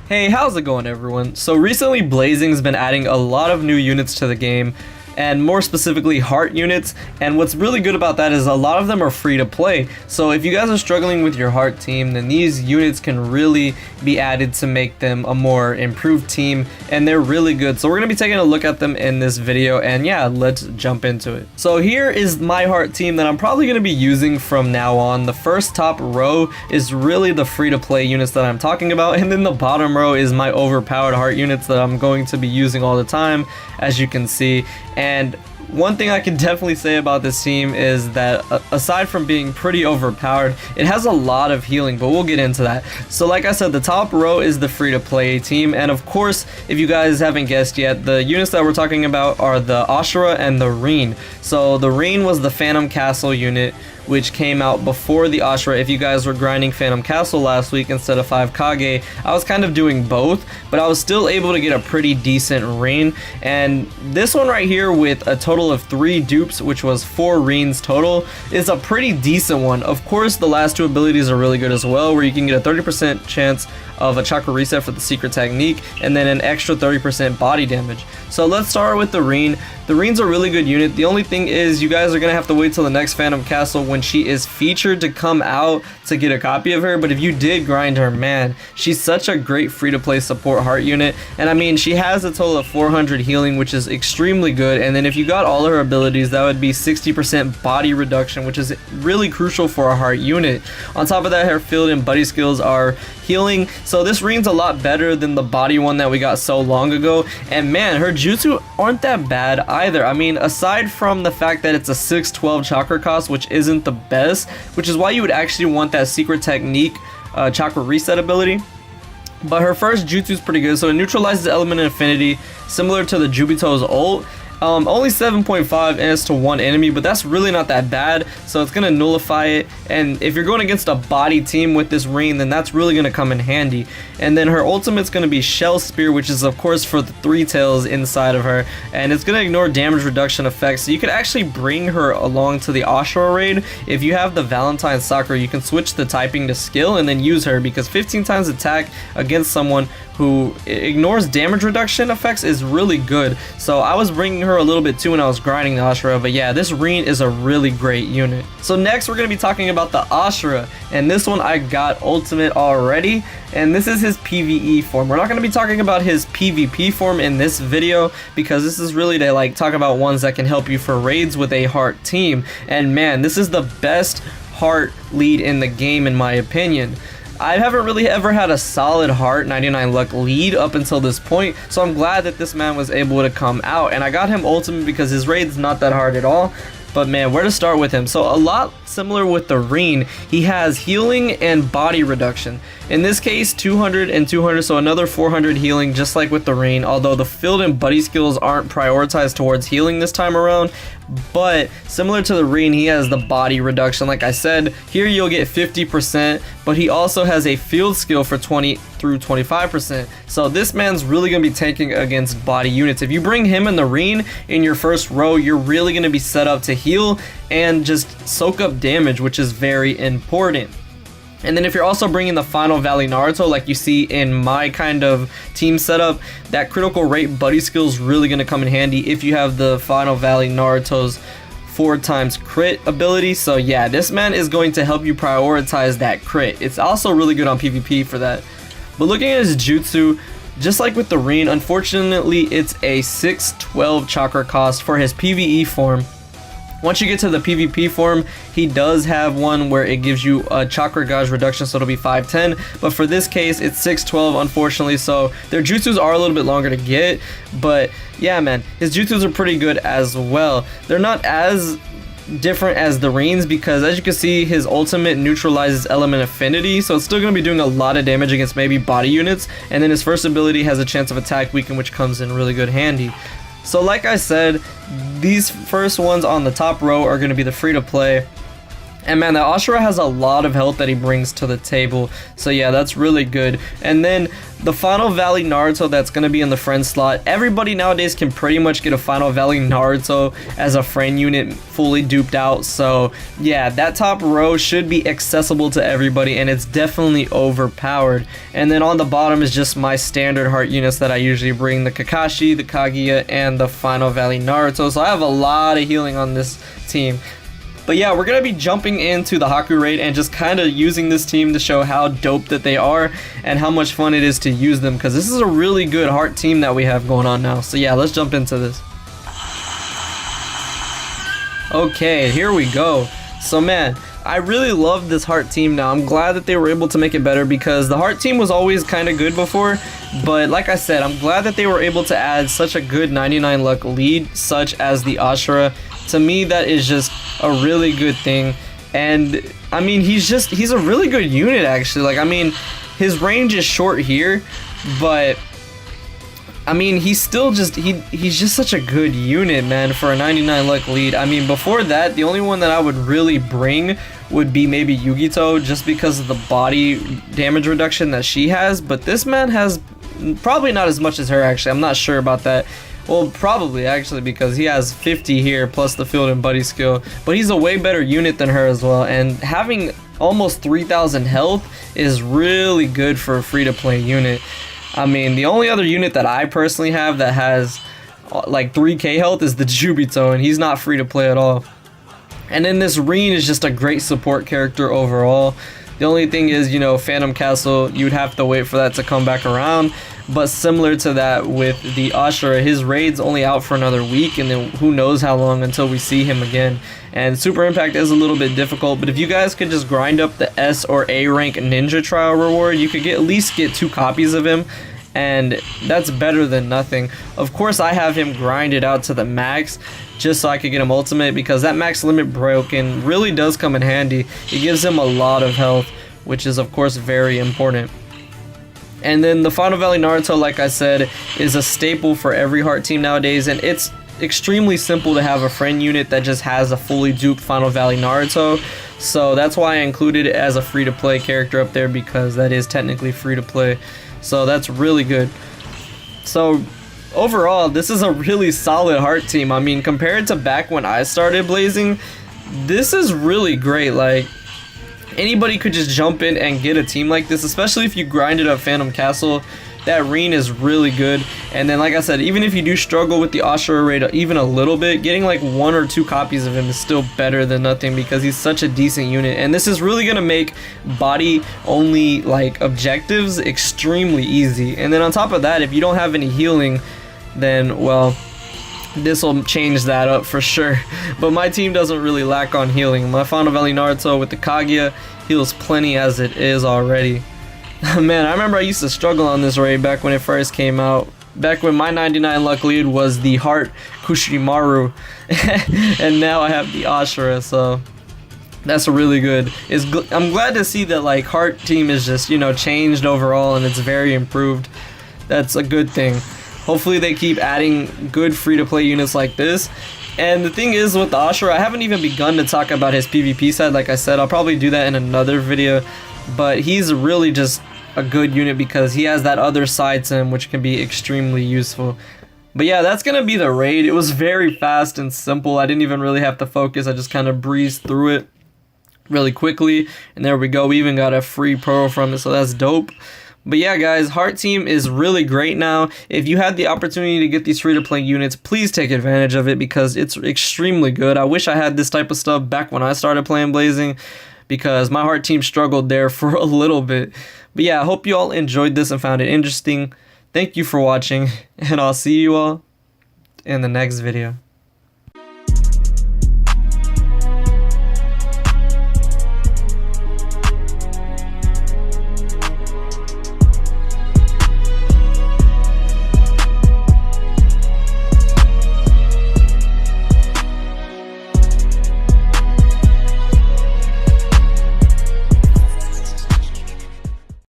Hey, how's it going everyone? So recently Blazing's been adding a lot of new units to the game, and more specifically heart units, and what's really good about that is a lot of them are free to play. So if you guys are struggling with your heart team, then these units can really be added to make them a more improved team, and they're really good. So we're going to be taking a look at them in this video, and yeah, let's jump into it. So here is my heart team that I'm probably going to be using from now on. The first top row is really the free to play units that I'm talking about, and then the bottom row is my overpowered heart units that I'm going to be using all the time, as you can see. And one thing I can definitely say about this team is that aside from being pretty overpowered, it has a lot of healing, but we'll get into that. So like I said, the top row is the free to play team, and of course, if you guys haven't guessed yet, the units that we're talking about are the Ashura and the Reen. So the Reen was the Phantom Castle unit, which came out before the Ashura. If you guys were grinding Phantom Castle last week instead of 5 Kage, I was kind of doing both, but I was still able to get a pretty decent Reen. And this one right here with a total of 3 dupes, which was 4 Reens total, is a pretty decent one. Of course, the last 2 abilities are really good as well, where you can get a 30% chance of a chakra reset for the secret technique, and then an extra 30% body damage. So let's start with the Reen. The Reen's a really good unit. The only thing is you guys are gonna have to wait till the next Phantom Castle when she is featured to come out to get a copy of her. But if you did grind her, man, she's such a great free-to-play support heart unit. And I mean, she has a total of 400 healing, which is extremely good. And then if you got all her abilities, that would be 60% body reduction, which is really crucial for a heart unit. On top of that, her field and buddy skills are healing. So this Reen's a lot better than the body one that we got so long ago. And man, her jutsu aren't that bad either. I mean, aside from the fact that it's a 612 chakra cost, which isn't the best, which is why you would actually want that secret technique chakra reset ability. But her first jutsu is pretty good. So it neutralizes the element of affinity, similar to the Joebito's ult. Only 7.5 and it's to 1 enemy, but that's really not that bad, so it's gonna nullify it. And if you're going against a body team with this Reen, then that's really gonna come in handy. And then her ultimate's gonna be Shell Spear, which is of course for the 3 tails inside of her, and it's gonna ignore damage reduction effects. So you could actually bring her along to the Ashura raid. If you have the Valentine Sakura, you can switch the typing to skill and then use her, because 15 times attack against someone who ignores damage reduction effects is really good. So I was bringing her a little bit too when I was grinding the Ashura, but yeah, this Reen is a really great unit. So next we're going to be talking about the Ashura, and this one I got ultimate already, and this is his PvE form. We're not going to be talking about his PvP form in this video, because this is really to like talk about ones that can help you for raids with a heart team. And man, this is the best heart lead in the game in my opinion. I haven't really ever had a solid heart 99 luck lead up until this point, so I'm glad that this man was able to come out, and I got him ultimate because his raid's not that hard at all. But man, where to start with him? So a lot similar with the Reen, he has healing and body reduction. In this case, 200 and 200, so another 400 healing, just like with the Reen, although the field and buddy skills aren't prioritized towards healing this time around. But similar to the Reen, he has the body reduction. Like I said, here you'll get 50%, but he also has a field skill for 20 through 25%. So this man's really going to be tanking against body units. If you bring him and the Reen in your first row, you're really going to be set up to heal and just soak up damage, which is very important. And then if you're also bringing the Final Valley Naruto, like you see in my kind of team setup, that critical rate buddy skill is really going to come in handy if you have the Final Valley Naruto's 4 times crit ability. So yeah, this man is going to help you prioritize that crit. It's also really good on PvP for that. But looking at his jutsu, just like with the Reen, unfortunately it's a 612 chakra cost for his PvE form. Once you get to the PvP form, he does have one where it gives you a chakra gauge reduction, so it'll be 510, but for this case it's 612 unfortunately, so their jutsus are a little bit longer to get. But yeah man, his jutsus are pretty good as well. They're not as different as the Reens, because as you can see, his ultimate neutralizes element affinity, so it's still going to be doing a lot of damage against maybe body units, and then his first ability has a chance of attack weaken, which comes in really good handy. So like I said, these first ones on the top row are going to be the free to play, And man, the Ashura has a lot of health that he brings to the table. So yeah, that's really good. And then the Final Valley Naruto that's going to be in the friend slot. Everybody nowadays can pretty much get a Final Valley Naruto as a friend unit fully duped out. So yeah, that top row should be accessible to everybody, and it's definitely overpowered. And then on the bottom is just my standard heart units that I usually bring. The Kakashi, the Kaguya, and the Final Valley Naruto. So I have a lot of healing on this team. But yeah, we're going to be jumping into the Haku raid and just kind of using this team to show how dope that they are and how much fun it is to use them, because this is a really good heart team that we have going on now. So yeah, let's jump into this. Okay, here we go. So man, I really love this heart team now. I'm glad that they were able to make it better, because the heart team was always kind of good before. But like I said, I'm glad that they were able to add such a good 99 luck lead such as the Ashura. To me, that is just a really good thing. And I mean, he's a really good unit actually. Like, I mean, his range is short here, but I mean, he's still just he's just such a good unit, man, for a 99 luck lead. I mean, before that, the only one that I would really bring would be maybe Yugito, just because of the body damage reduction that she has. But this man has probably not as much as her actually. I'm not sure about that. Well, probably actually, because he has 50 here plus the field and buddy skill, but he's a way better unit than her as well. And having almost 3,000 health is really good for a free-to-play unit. I mean, the only other unit that I personally have that has like 3k health is the Joebito, and he's not free to play at all. And then this Reen is just a great support character overall. The only thing is, you know, Phantom Castle, you'd have to wait for that to come back around. But similar to that with the Ashura, his raid's only out for another week, and then who knows how long until we see him again. And Super Impact is a little bit difficult, but if you guys could just grind up the S or A rank ninja trial reward, you could at least get 2 copies of him, and that's better than nothing. Of course, I have him grinded out to the max just so I could get him ultimate, because that max limit broken really does come in handy. It gives him a lot of health, which is of course very important. And then the Final Valley Naruto, like I said, is a staple for every heart team nowadays, and it's extremely simple to have a friend unit that just has a fully duped Final Valley Naruto. So that's why I included it as a free-to-play character up there, because that is technically free-to-play. So that's really good. So overall, this is a really solid heart team. I mean, compared to back when I started blazing, this is really great. Like, anybody could just jump in and get a team like this, especially if you grinded up Phantom Castle. That Reen is really good. And then, like I said, even if you do struggle with the Ashura raid even a little bit, getting like 1 or 2 copies of him is still better than nothing, because he's such a decent unit. And this is really going to make body only like objectives extremely easy. And then on top of that, if you don't have any healing, then well, this will change that up for sure. But my team doesn't really lack on healing. My Final Valley Naruto with the Kaguya heals plenty as it is already. Man, I remember I used to struggle on this raid back when it first came out. Back when my 99 luck lead was the Heart Kushimaru. And now I have the Ashura, so that's really good. I'm glad to see that like Heart team is just, you know, changed overall, and it's very improved. That's a good thing. Hopefully they keep adding good free-to-play units like this. And the thing is with the Ashura, I haven't even begun to talk about his PvP side. Like I said, I'll probably do that in another video. But he's really just a good unit because he has that other side to him, which can be extremely useful. But yeah, that's going to be the raid. It was very fast and simple. I didn't even really have to focus. I just kind of breezed through it really quickly. And there we go. We even got a free pearl from it, so that's dope. But yeah, guys, Heart Team is really great now. If you had the opportunity to get these free-to-play units, please take advantage of it because it's extremely good. I wish I had this type of stuff back when I started playing Blazing, because my Heart Team struggled there for a little bit. But yeah, I hope you all enjoyed this and found it interesting. Thank you for watching, and I'll see you all in the next video.